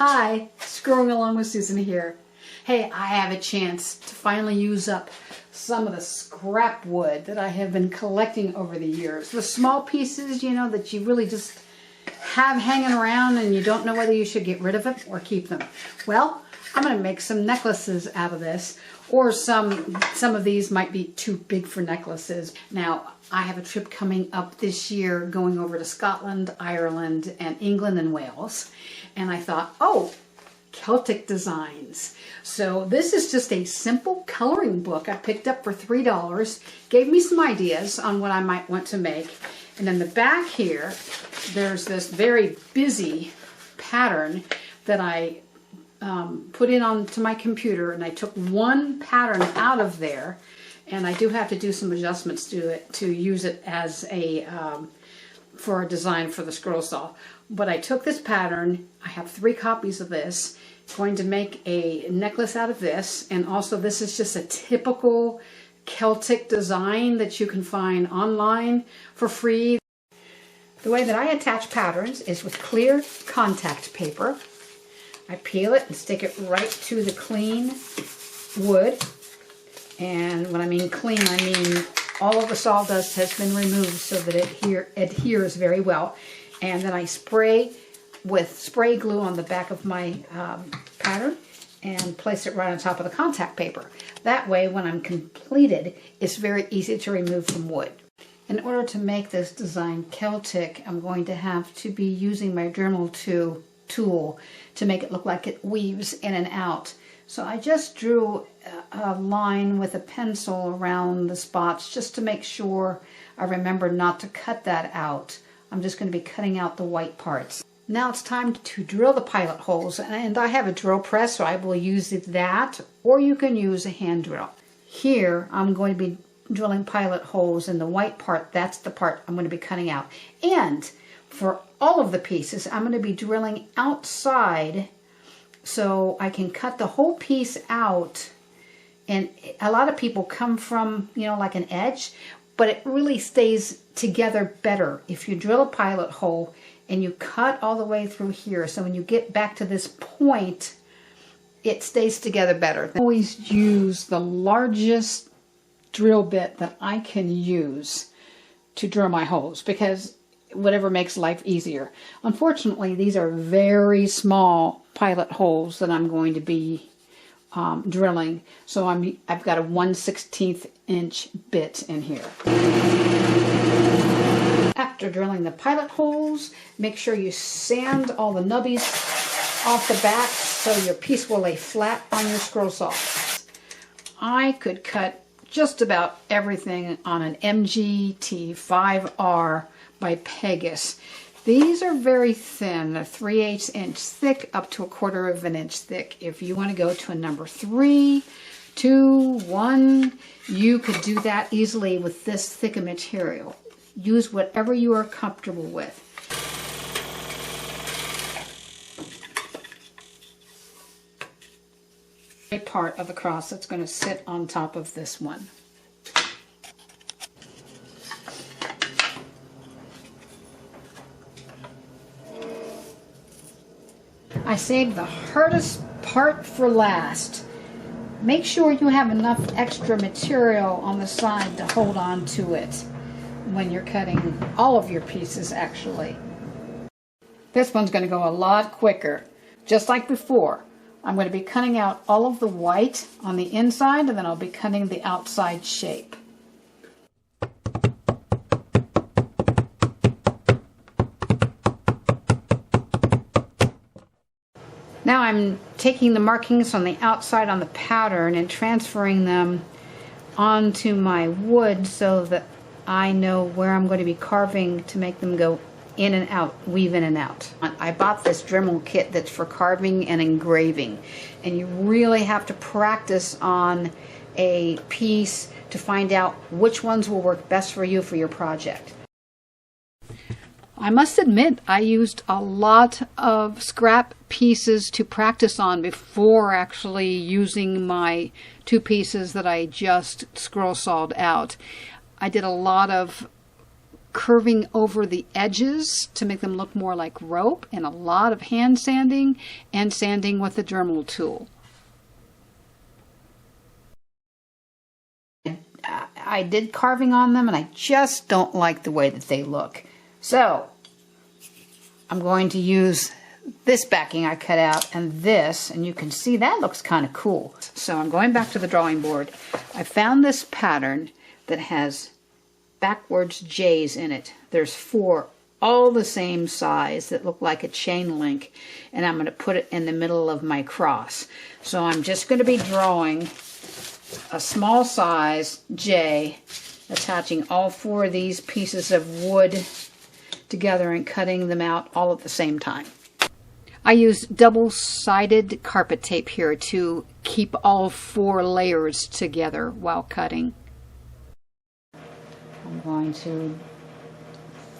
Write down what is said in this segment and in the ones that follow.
Hi, screwing along with Susan here. Hey, I have a chance to finally use up some of the scrap wood that I have been collecting over the years. The small pieces, you know, that you really just have hanging around and you don't know whether you should get rid of it or keep them. Well, I'm going to make some necklaces out of this, or some of these might be too big for necklaces. Now, I have a trip coming up this year going over to Scotland, Ireland, and England and Wales. And I thought, oh, Celtic designs. So this is just a simple coloring book I picked up for $3. Gave me some ideas on what I might want to make. And in the back here, there's this very busy pattern that I put in onto my computer, and I took one pattern out of there, and I do have to do some adjustments to it to use it as a for a design for the scroll saw. But I took this pattern. I have 3 copies of this. Going to make a necklace out of this, and also this is just a typical Celtic design that you can find online for free. The way that I attach patterns is with clear contact paper. I peel it and stick it right to the clean wood. And when I mean clean, I mean all of the sawdust has been removed so that it adheres very well. And then I spray with spray glue on the back of my pattern and place it right on top of the contact paper. That way, when I'm completed, it's very easy to remove from wood. In order to make this design Celtic, I'm going to have to be using my Dremel tool to make it look like it weaves in and out. So I just drew a line with a pencil around the spots just to make sure I remember not to cut that out. I'm just going to be cutting out the white parts. Now it's time to drill the pilot holes, and I have a drill press, so I will use that, or you can use a hand drill. Here I'm going to be drilling pilot holes in the white part. That's the part I'm going to be cutting out. And for all of the pieces, I'm going to be drilling outside so I can cut the whole piece out. And a lot of people come from, you know, like an edge, but it really stays together better if you drill a pilot hole and you cut all the way through here. So when you get back to this point, it stays together better. I always use the largest drill bit that I can use to drill my holes, because whatever makes life easier. Unfortunately, these are very small pilot holes that I'm going to be drilling. So I've got a 1/16 inch bit in here. After drilling the pilot holes, make sure you sand all the nubbies off the back so your piece will lay flat on your scroll saw. I could cut just about everything on an MGT5R by Pegasus. These are very thin. They're 3/8 inch thick up to 1/4 of an inch thick. If you want to go to a number 3, 2, 1, you could do that easily with this thick material. Use whatever you are comfortable with. A part of the cross that's going to sit on top of this one. I saved the hardest part for last. Make sure you have enough extra material on the side to hold on to it when you're cutting all of your pieces, actually. This one's going to go a lot quicker. Just like before, I'm going to be cutting out all of the white on the inside, and then I'll be cutting the outside shape. Now I'm taking the markings on the outside on the pattern and transferring them onto my wood so that I know where I'm going to be carving to make them go in and out, weave in and out. I bought this Dremel kit that's for carving and engraving, and you really have to practice on a piece to find out which ones will work best for you for your project. I must admit, I used a lot of scrap pieces to practice on before actually using my 2 pieces that I just scroll sawed out. I did a lot of curving over the edges to make them look more like rope, and a lot of hand sanding and sanding with the Dremel tool. I did carving on them, and I just don't like the way that they look. So I'm going to use this backing I cut out and this, and you can see that looks kind of cool. So I'm going back to the drawing board. I found this pattern that has backwards J's in it. There's 4 all the same size that look like a chain link, and I'm going to put it in the middle of my cross. So I'm just going to be drawing a small size J, attaching all 4 of these pieces of wood together and cutting them out all at the same time. I used double-sided carpet tape here to keep all 4 layers together while cutting. I'm going to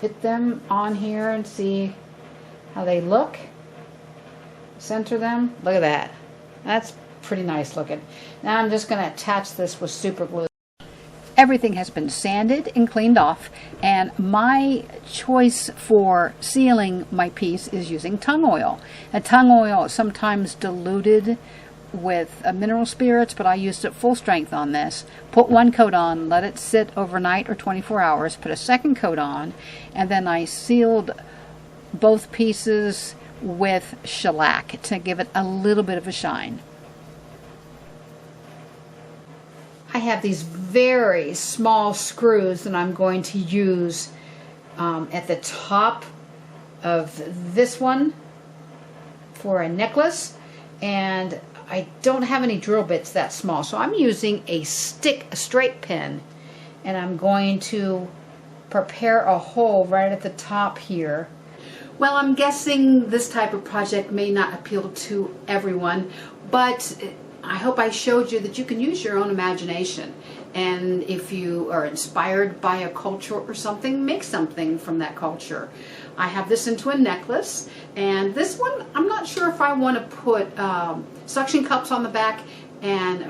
fit them on here and see how they look. Center them. Look at that. That's pretty nice looking. Now I'm just going to attach this with super glue. Everything has been sanded and cleaned off, and my choice for sealing my piece is using tung oil. And tung oil is sometimes diluted with mineral spirits, but I used it full strength on this. Put 1 coat on, let it sit overnight or 24 hours, put a second coat on, and then I sealed both pieces with shellac to give it a little bit of a shine. I have these very small screws that I'm going to use at the top of this one for a necklace, and I don't have any drill bits that small, so I'm using a straight pin, and I'm going to prepare a hole right at the top here. Well, I'm guessing this type of project may not appeal to everyone, but I hope I showed you that you can use your own imagination, and if you are inspired by a culture or something, make something from that culture. I have this into a necklace, and this one I'm not sure if I want to put suction cups on the back and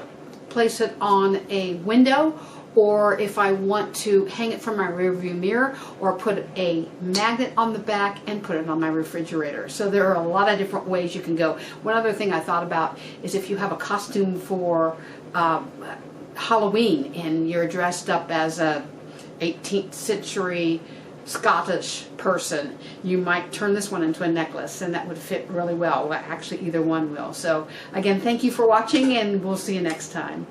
place it on a window, or if I want to hang it from my rearview mirror, or put a magnet on the back and put it on my refrigerator. So there are a lot of different ways you can go. One other thing I thought about is if you have a costume for Halloween and you're dressed up as a 18th century Scottish person, you might turn this one into a necklace, and that would fit really well. Well, actually either one will. So again, thank you for watching, and we'll see you next time.